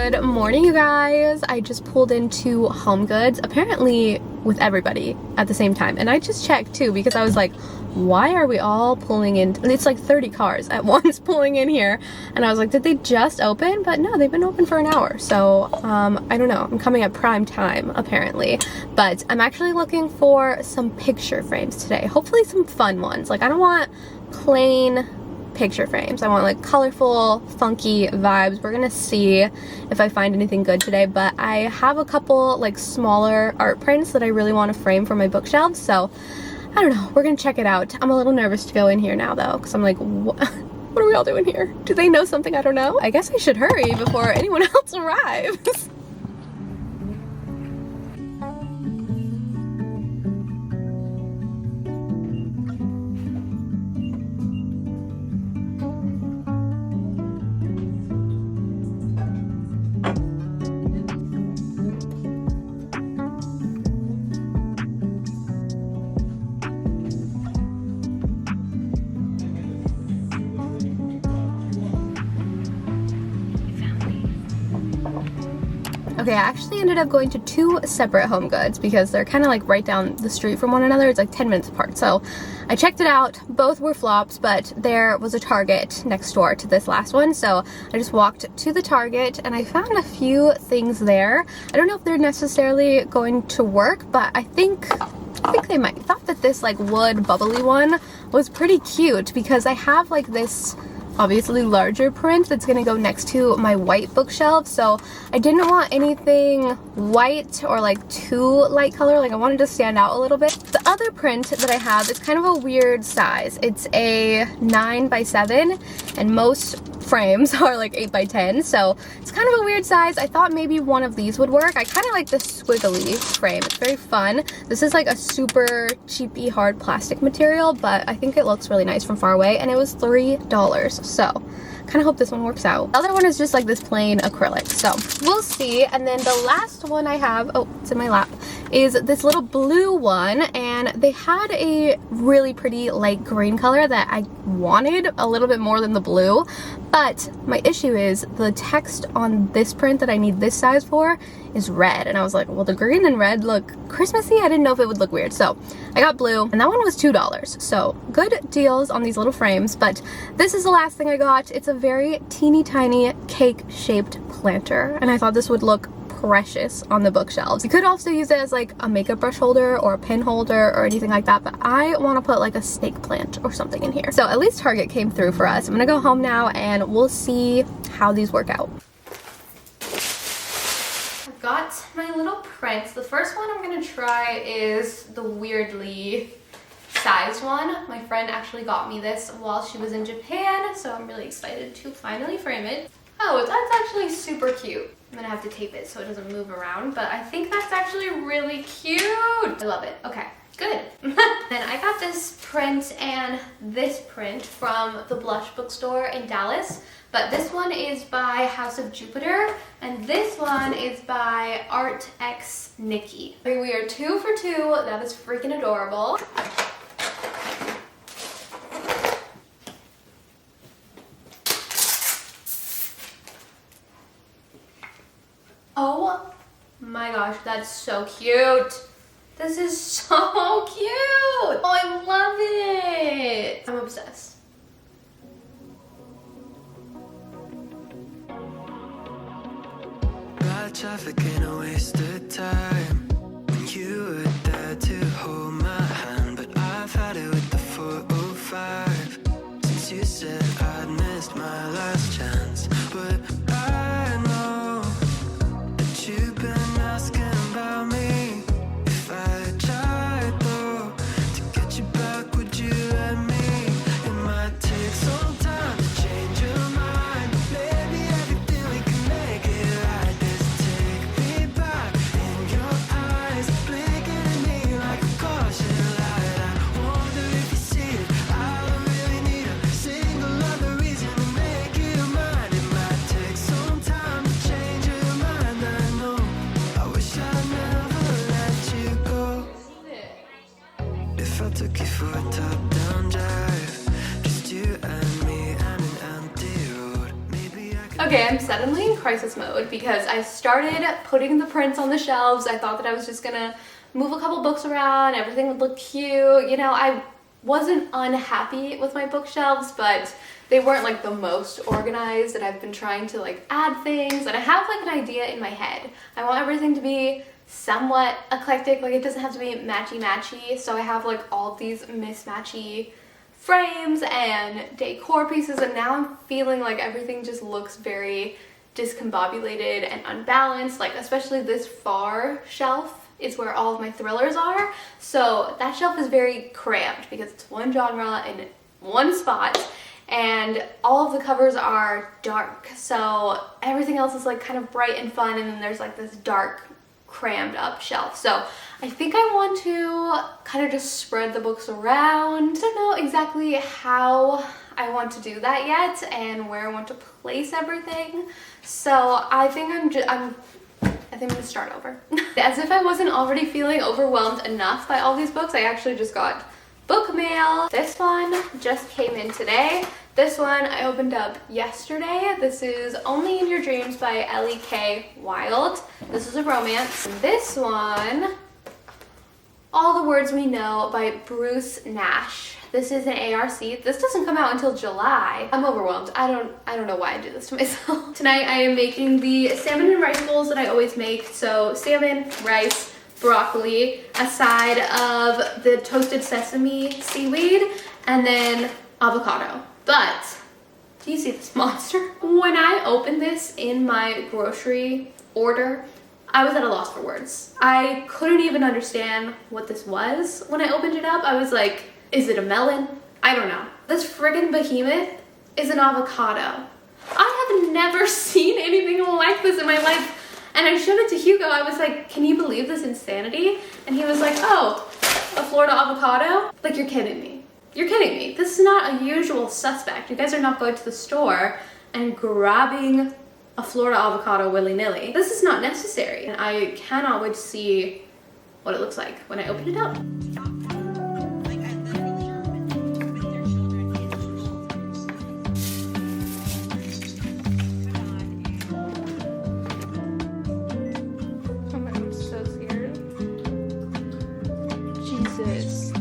Good morning, you guys. I just pulled into Home Goods, apparently with everybody at the same time. And I just checked too because I was like, why are we all pulling in? It's like 30 cars at once pulling in here. And I was like, did they just open? But no, they've been open for an hour. So I don't know. I'm coming at prime time apparently. But I'm actually looking for some picture frames today. Hopefully some fun ones. Like I don't want plain picture frames. I want like colorful, funky vibes. We're gonna see if I find anything good today, but I have a couple like smaller art prints that I really want to frame for my bookshelves, so I don't know, we're gonna check it out. I'm a little nervous to go in here now though, because I'm like, what are we all doing here? Do they know something I don't know? I guess I should hurry before anyone else arrives. Okay, I actually ended up going to two separate Home Goods because they're kind of like right down the street from one another. It's like 10 minutes apart. So I checked it out. Both were flops, but there was a Target next door to this last one. So I just walked to the Target and I found a few things there. I don't know if they're necessarily going to work, but I think they might. I thought that this like wood bubbly one was pretty cute because I have like this obviously larger print that's gonna go next to my white bookshelf, so I didn't want anything white or like too light color. Like I wanted to stand out a little bit. The other print that I have is kind of a weird size. It's a 9x7 and most frames are like 8x10, so it's kind of a weird size. I thought maybe one of these would work. I kind of like the squiggly frame. It's very fun. This is like a super cheapy hard plastic material, but I think it looks really nice from far away, and it was $3. So kind of hope this one works out. The other one is just like this plain acrylic, so we'll see. And then the last one I have, oh, it's in my lap, is this little blue one, and they had a really pretty light green color that I wanted a little bit more than the blue, but my issue is the text on this print that I need this size for is red, and I was like, well, the green and red look Christmassy. I didn't know if it would look weird, so I got blue, and that one was $2. So good deals on these little frames. But this is the last thing I got. It's a very teeny tiny cake shaped planter, and I thought this would look precious on the bookshelves. You could also use it as like a makeup brush holder or a pen holder or anything like that, but I want to put like a snake plant or something in here. So at least Target came through for us. I'm gonna go home now and we'll see how these work out. I've got my little prints. The first one I'm gonna try is the weirdly sized one. My friend actually got me this while she was in Japan, so I'm really excited to finally frame it. Oh, that's actually super cute. I'm gonna have to tape it so it doesn't move around, but I think that's actually really cute. I love it. Okay, good. Then I got this print and this print from the Blush bookstore in Dallas, but this one is by House of Jupiter, and this one is by Art X Nikki. We are 2 for 2. That is freaking adorable. Oh my gosh, that's so cute. This is so cute. Oh, I love it. I'm obsessed. Bad traffic ain't a waste of time. When you were there to hold my hand, but I've had it with the 405 since you said I'd missed my last chance. But I know that you've been asking about me. If I tried though to get you back, would you let me? It might take some time to change your mind. Maybe everything we can make it right. This take me back in your eyes, blinking at me like a caution light. I wonder if you see it. I don't really need a single other reason to make you mine. It might take some time to change your mind. I know. I wish I'd never let you go. If I took you for a top-down drive, just you and me and an empty road, maybe I could. Okay, I'm suddenly in crisis mode because I started putting the prints on the shelves. I thought that I was just gonna move a couple books around, everything would look cute. You know, I wasn't unhappy with my bookshelves, but they weren't like the most organized, and I've been trying to like add things, and I have like an idea in my head. I want everything to be somewhat eclectic, like it doesn't have to be matchy-matchy, so I have like all of these mismatchy frames and decor pieces, and now I'm feeling like everything just looks very discombobulated and unbalanced, like especially this far shelf is where all of my thrillers are, so that shelf is very cramped because it's one genre in one spot, and all of the covers are dark, so everything else is like kind of bright and fun, and then there's like this dark crammed up shelf. So I think I want to kind of just spread the books around. I don't know exactly how I want to do that yet and where I want to place everything, so I think I'm gonna start over. As if I wasn't already feeling overwhelmed enough by all these books, I actually just got book mail. This one just came in today. This one I opened up yesterday. This is Only in Your Dreams by Ellie K. Wilde. This is a romance. And this one, All the Words We Know by Bruce Nash. This is an ARC. This doesn't come out until July. I'm overwhelmed. I don't know why I do this to myself. Tonight I am making the salmon and rice bowls that I always make. So salmon, rice, broccoli, a side of the toasted sesame seaweed, and then avocado. But do you see this monster? When I opened this in my grocery order, I was at a loss for words. I couldn't even understand what this was. When I opened it up, I was like, is it a melon? I don't know. This friggin' behemoth is an avocado. I have never seen anything like this in my life. And I showed it to Hugo. I was like, can you believe this insanity? And he was like, oh, a Florida avocado? Like, you're kidding me. You're kidding me. This is not a usual suspect. You guys are not going to the store and grabbing a Florida avocado willy-nilly. This is not necessary. And I cannot wait to see what it looks like when I open it up. Oh my God, I'm so scared. Jesus.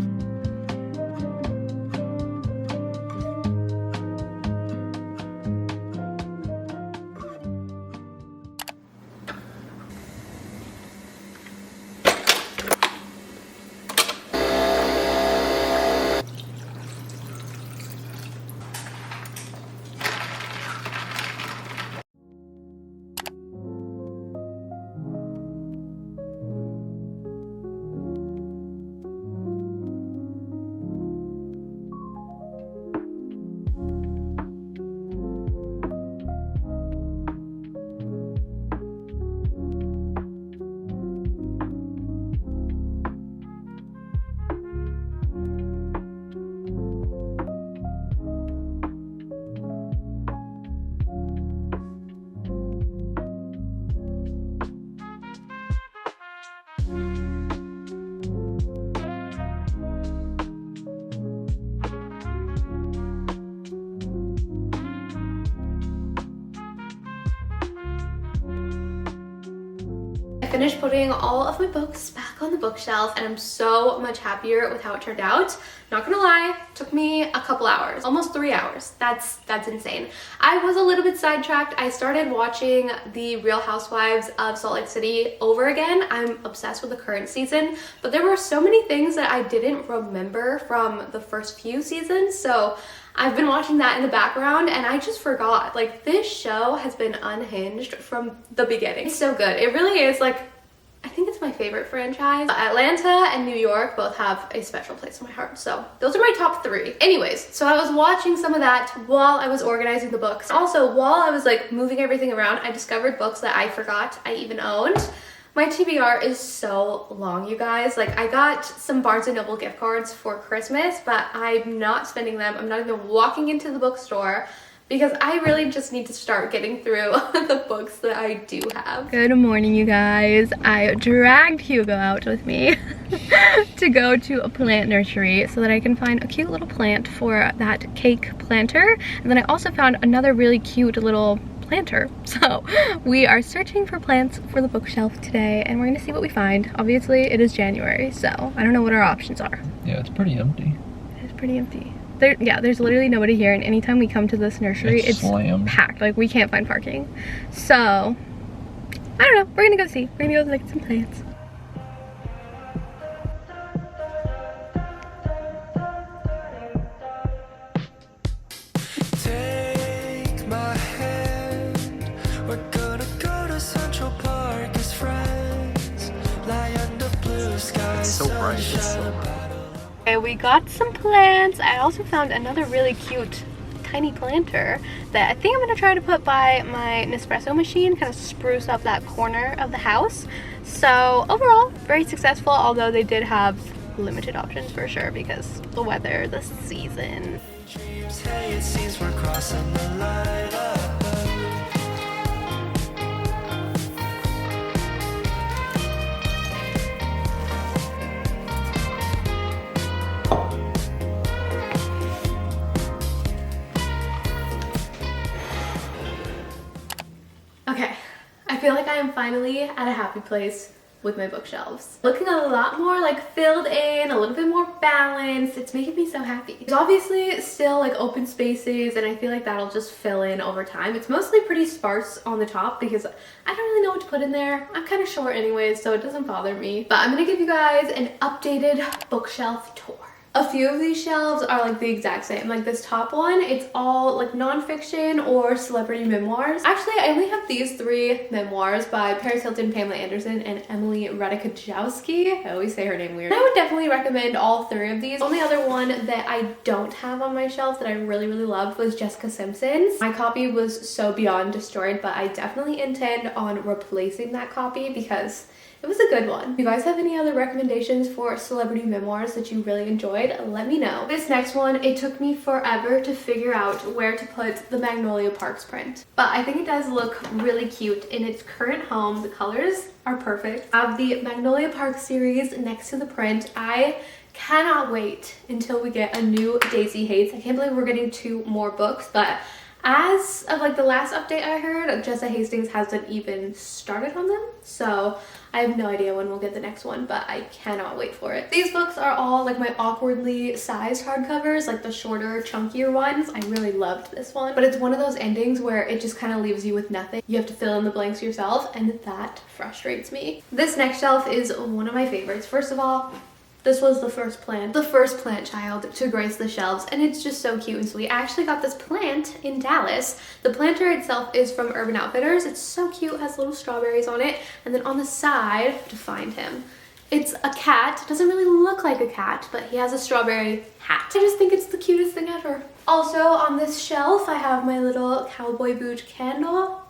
Finished putting all of my books back on the bookshelf, and I'm so much happier with how it turned out. Not gonna lie, took me a couple hours, almost 3 hours. That's insane. I was a little bit sidetracked. I started watching the Real Housewives of Salt Lake City over again. I'm obsessed with the current season, but there were so many things that I didn't remember from the first few seasons, so I've been watching that in the background and I just forgot. Like, this show has been unhinged from the beginning. It's so good. It really is. Like, I think it's my favorite franchise. Atlanta and New York both have a special place in my heart, so those are my top 3. Anyways, so I was watching some of that while I was organizing the books. Also, while I was like moving everything around, I discovered books that I forgot I even owned. My TBR is so long, you guys. Like, I got some Barnes & Noble gift cards for Christmas, but I'm not spending them. I'm not even walking into the bookstore because I really just need to start getting through the books that I do have. Good morning, you guys. I dragged Hugo out with me to go to a plant nursery so that I can find a cute little plant for that cake planter. And then I also found another really cute little planter. So we are searching for plants for the bookshelf today, and we're gonna see what we find. Obviously it is January, so I don't know what our options are. Yeah, it's pretty empty. It's pretty empty. There's literally nobody here, and anytime we come to this nursery, it's slammed. packed. Like, we can't find parking. So I don't know, we're gonna go see. We're gonna go look at some plants. Take my hand. We're gonna go to Central Park as friends. Lie under blue skies. So bright. It's so bright. Okay, we got some plants. I also found another really cute tiny planter that I think I'm gonna try to put by my Nespresso machine, kind of spruce up that corner of the house. So overall, very successful, although they did have limited options for sure because the weather, the season. Dreams, hey, it seems we're crossing the line up. Okay, I feel like I am finally at a happy place with my bookshelves. Looking a lot more like filled in, a little bit more balanced. It's making me so happy. There's obviously still like open spaces, and I feel like that'll just fill in over time. It's mostly pretty sparse on the top because I don't really know what to put in there. I'm kind of short anyways, so it doesn't bother me. But I'm gonna give you guys an updated bookshelf tour. A few of these shelves are like the exact same. Like this top one, it's all like nonfiction or celebrity memoirs. Actually, I only have these 3 memoirs by Paris Hilton, Pamela Anderson, and Emily Ratajkowski. I always say her name weird. I would definitely recommend all 3 of these. The only other one that I don't have on my shelf that I really loved was Jessica Simpson's. My copy was so beyond destroyed, but I definitely intend on replacing that copy because it was a good one. If you guys have any other recommendations for celebrity memoirs that you really enjoyed, let me know. This next one, it took me forever to figure out where to put the Magnolia Parks print. But I think it does look really cute in its current home. The colors are perfect. I have the Magnolia Parks series next to the print. I cannot wait until we get a new Daisy Hates. I can't believe we're getting 2 more books, but as of like the last update I heard, Jessa Hastings hasn't even started on them, so I have no idea when we'll get the next one, but I cannot wait for it. These books are all like my awkwardly sized hardcovers, like the shorter, chunkier ones. I really loved this one, but it's one of those endings where it just kind of leaves you with nothing. You have to fill in the blanks yourself, and that frustrates me. This next shelf is one of my favorites. First of all, this was the first plant child to grace the shelves, and it's just so cute and sweet. I actually got this plant in Dallas. The planter itself is from Urban Outfitters. It's so cute, has little strawberries on it, and then on the side, to find him, it's a cat. It doesn't really look like a cat, but he has a strawberry hat. I just think it's the cutest thing ever. Also on this shelf, I have my little cowboy boot candle.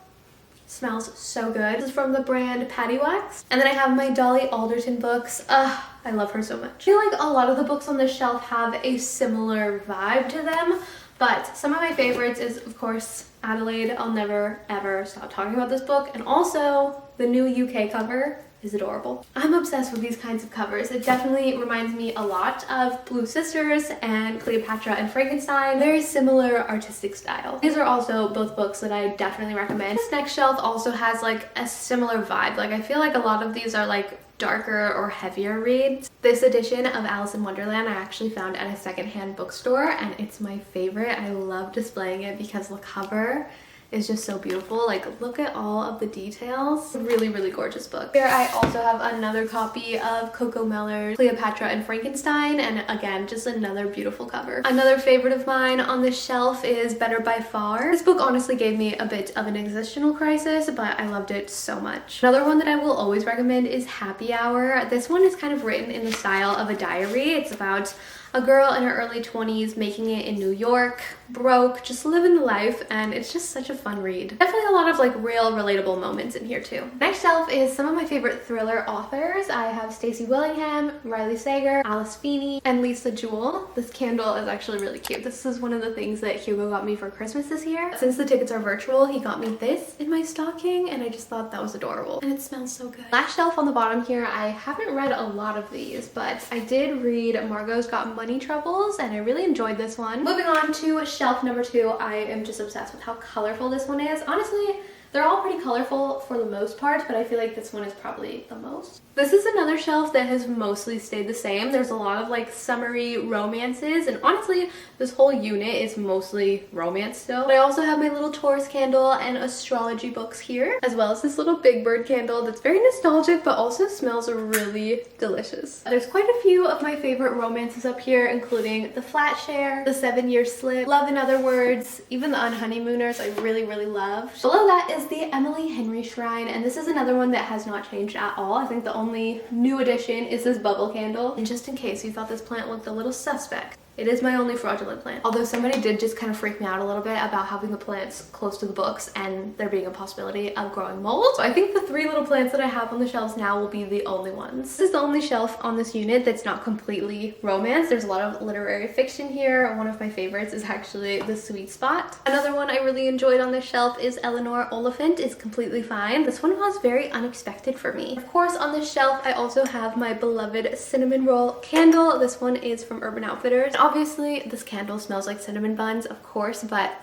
Smells so good. This is from the brand Patty Wax. And then I have my Dolly Alderton books. I love her so much. I feel like a lot of the books on this shelf have a similar vibe to them, but some of my favorites is, of course, Adelaide. I'll never ever stop talking about this book. And also the new UK cover is adorable. I'm obsessed with these kinds of covers. It definitely reminds me a lot of Blue Sisters and Cleopatra and Frankenstein. Very similar artistic style. These are also both books that I definitely recommend. This next shelf also has like a similar vibe. Like I feel like a lot of these are like darker or heavier reads. This edition of Alice in Wonderland I actually found at a secondhand bookstore, and it's my favorite. I love displaying it because the cover is just so beautiful. Like, look at all of the details. Really gorgeous book. Here I also have another copy of Coco Meller's Cleopatra and Frankenstein, and again, just another beautiful cover. Another favorite of mine on this shelf is Better by Far. This book honestly gave me a bit of an existential crisis, but I loved it so much. Another one that I will always recommend is Happy Hour. This one is kind of written in the style of a diary. It's about a girl in her early 20s making it in New York, broke, just living the life, and it's just such a fun read. Definitely a lot of like real relatable moments in here too. Next shelf is some of my favorite thriller authors. I have Stacey Willingham, Riley Sager, Alice Feeney, and Lisa Jewell. This candle is actually really cute. This is one of the things that Hugo got me for Christmas this year. Since the tickets are virtual, he got me this in my stocking, and I just thought that was adorable. And it smells so good. Last shelf on the bottom here, I haven't read a lot of these, but I did read Margot's Got money troubles, and I really enjoyed this one. Moving on to shelf number 2, I am just obsessed with how colorful this one is. Honestly, they're all pretty colorful for the most part, but I feel like this one is probably the most. This is another shelf that has mostly stayed the same. There's a lot of like summery romances, and honestly, this whole unit is mostly romance still. But I also have my little Taurus candle and astrology books here, as well as this little Big Bird candle that's very nostalgic but also smells really delicious. There's quite a few of my favorite romances up here, including The Flat Share, The 7-Year Slip, Love in Other Words, even The Unhoneymooners I really loved. Below that is the Emily Henry Shrine, and this is another one that has not changed at all. I think the only new addition is this bubble candle. And just in case you thought this plant looked a little suspect, it is my only fraudulent plant. Although somebody did just kind of freak me out a little bit about having the plants close to the books and there being a possibility of growing mold. So I think the 3 little plants that I have on the shelves now will be the only ones. This is the only shelf on this unit that's not completely romance. There's a lot of literary fiction here. One of my favorites is actually The Sweet Spot. Another one I really enjoyed on this shelf is Eleanor Oliphant is Completely Fine. This one was very unexpected for me. Of course, on this shelf I also have my beloved cinnamon roll candle. This one is from Urban Outfitters. Obviously, this candle smells like cinnamon buns, of course, but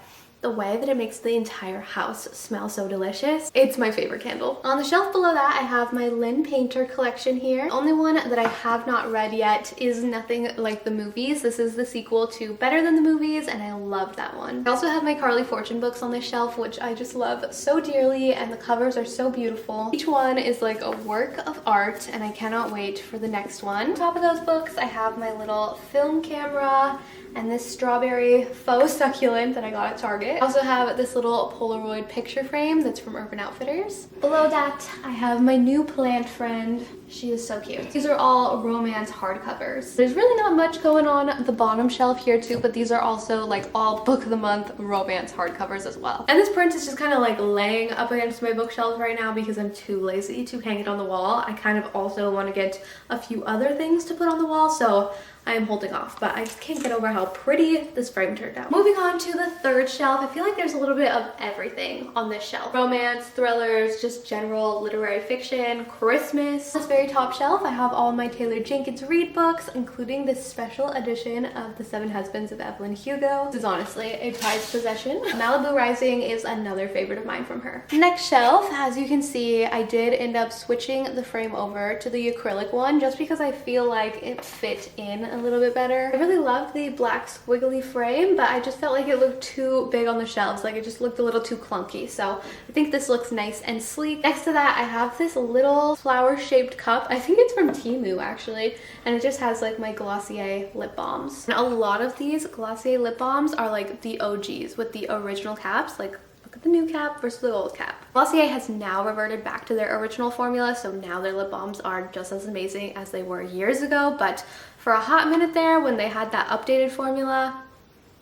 the way that it makes the entire house smell so delicious, it's my favorite candle. On the shelf below that, I have my Lynn Painter collection here. The only one that I have not read yet is Nothing Like the Movies. This is the sequel to Better Than the Movies, and I loved that one. I also have my Carly Fortune books on this shelf, which I just love so dearly, and the covers are so beautiful. Each one is like a work of art, and I cannot wait for the next one. On top of those books, I have my little film camera and this strawberry faux succulent that I got at Target. I also have this little Polaroid picture frame that's from Urban Outfitters. Below that, I have my new plant friend. She is so cute. These are all romance hardcovers. There's really not much going on the bottom shelf here too, but these are also like all book of the month romance hardcovers as well. And this print is just kind of like laying up against my bookshelves right now because I'm too lazy to hang it on the wall. I kind of also want to get a few other things to put on the wall, so I am holding off, but I just can't get over how pretty this frame turned out. Moving on to the 3rd shelf, I feel like there's a little bit of everything on this shelf. Romance, thrillers, just general literary fiction, Christmas. On this very top shelf, I have all my Taylor Jenkins Reid books, including this special edition of The 7 Husbands of Evelyn Hugo. This is honestly a prized possession. Malibu Rising is another favorite of mine from her. Next shelf, as you can see, I did end up switching the frame over to the acrylic one just because I feel like it fit in a little bit better. I really loved the black squiggly frame, but I just felt like it looked too big on the shelves. Like it just looked a little too clunky. So I think this looks nice and sleek. Next to that, I have this little flower-shaped cup. I think it's from Temu actually, and it just has like my Glossier lip balms. And a lot of these Glossier lip balms are like the OGs with the original caps. Like look at the new cap versus the old cap. Glossier has now reverted back to their original formula, so now their lip balms are just as amazing as they were years ago, but for a hot minute there when they had that updated formula,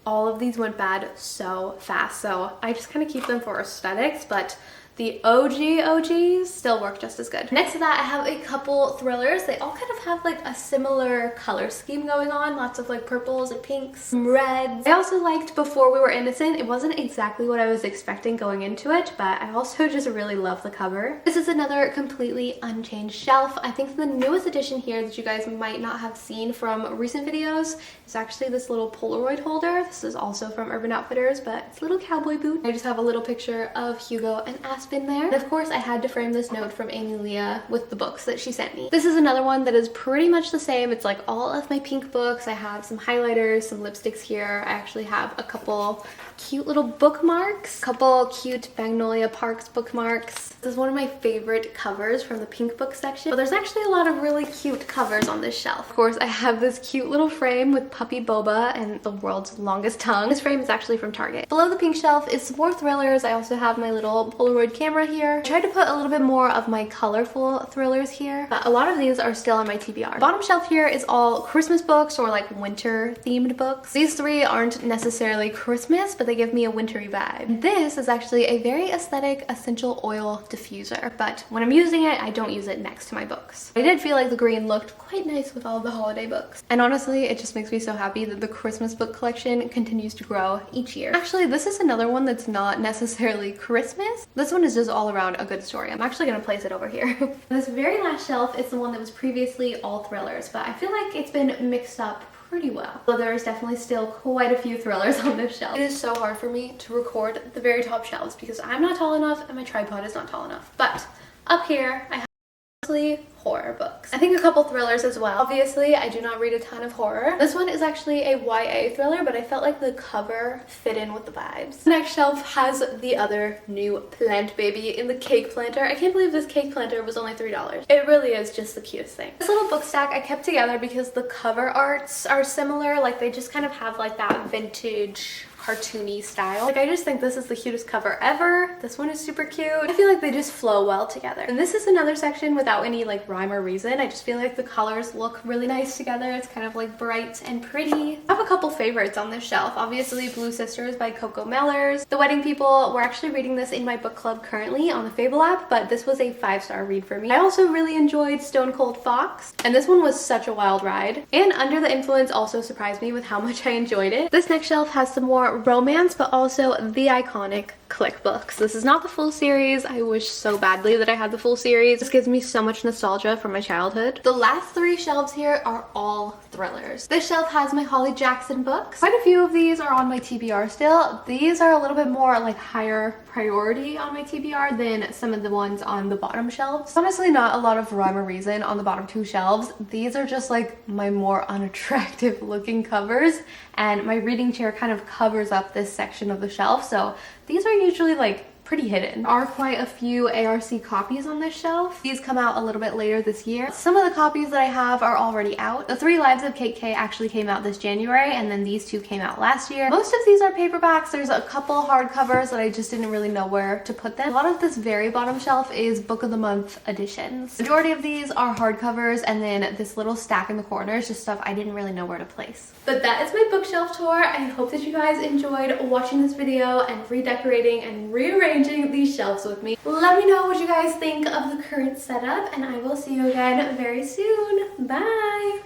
all of these went bad so fast. So I just kind of keep them for aesthetics, but the OGs still work just as good. Next to that, I have a couple thrillers. They all kind of have like a similar color scheme going on. Lots of like purples and pinks, some reds. I also liked Before We Were Innocent. It wasn't exactly what I was expecting going into it, but I also just really love the cover. This is another completely unchanged shelf. I think the newest addition here that you guys might not have seen from recent videos is actually this little Polaroid holder. This is also from Urban Outfitters, but it's a little cowboy boot. I just have a little picture of Hugo and Aspen there. And of course, I had to frame this note from Amy Leah with the books that she sent me. This is another one that is pretty much the same. It's like all of my pink books. I have some highlighters, some lipsticks here. I actually have a couple cute little bookmarks, a couple cute Magnolia Parks bookmarks. This is one of my favorite covers from the pink book section, but there's actually a lot of really cute covers on this shelf. Of course, I have this cute little frame with Puppy Boba and the world's longest tongue. This frame is actually from Target. Below the pink shelf is some more thrillers. I also have my little Polaroid camera here. I tried to put a little bit more of my colorful thrillers here, but a lot of these are still on my TBR. Bottom shelf here is all Christmas books or like winter themed books. These 3 aren't necessarily Christmas, but they give me a wintry vibe. This is actually a very aesthetic essential oil diffuser, but when I'm using it, I don't use it next to my books. I did feel like the green looked quite nice with all the holiday books. And honestly, it just makes me so happy that the Christmas book collection continues to grow each year. Actually, this is another one that's not necessarily Christmas. This one is just all around a good story. I'm actually gonna place it over here. This very last shelf is the one that was previously all thrillers, but I feel like it's been mixed up pretty well. So there's definitely still quite a few thrillers on this shelf. It is so hard for me to record the very top shelves because I'm not tall enough and my tripod is not tall enough. But up here, I have mostly horror books. I think a couple thrillers as well. Obviously, I do not read a ton of horror. This one is actually a YA thriller, but I felt like the cover fit in with the vibes. The next shelf has the other new plant baby in the cake planter. I can't believe this cake planter was only $3. It really is just the cutest thing. This little book stack I kept together because the cover arts are similar. Like they just kind of have like that vintage cartoony style. Like I just think this is the cutest cover ever. This one is super cute. I feel like they just flow well together. And this is another section without any like rhyme or reason. I just feel like the colors look really nice together. It's kind of like bright and pretty. I have a couple favorites on this shelf. Obviously Blue Sisters by Coco Mellors. The Wedding People, we're actually reading this in my book club currently on the Fable app, but this was a 5-star read for me. I also really enjoyed Stone Cold Fox, and this one was such a wild ride. And Under the Influence also surprised me with how much I enjoyed it. This next shelf has some more romance, but also the iconic Click books. This is not the full series. I wish so badly that I had the full series. This gives me so much nostalgia from my childhood. The last 3 shelves here are all thrillers. This shelf has my Holly Jackson books. Quite a few of these are on my TBR still. These are a little bit more like higher priority on my TBR than some of the ones on the bottom shelves. Honestly, not a lot of rhyme or reason on the bottom 2 shelves. These are just like my more unattractive looking covers, and my reading chair kind of covers up this section of the shelf, so these are usually like pretty hidden. There are quite a few ARC copies on this shelf. These come out a little bit later this year. Some of the copies that I have are already out. The 3 Lives of Kate K actually came out this January, and then these 2 came out last year. Most of these are paperbacks. There's a couple hardcovers that I just didn't really know where to put them. A lot of this very bottom shelf is Book of the Month editions. Majority of these are hardcovers, and then this little stack in the corner is just stuff I didn't really know where to place. But that is my bookshelf tour. I hope that you guys enjoyed watching this video and redecorating and rearranging these shelves with me. Let me know what you guys think of the current setup, and I will see you again very soon. Bye!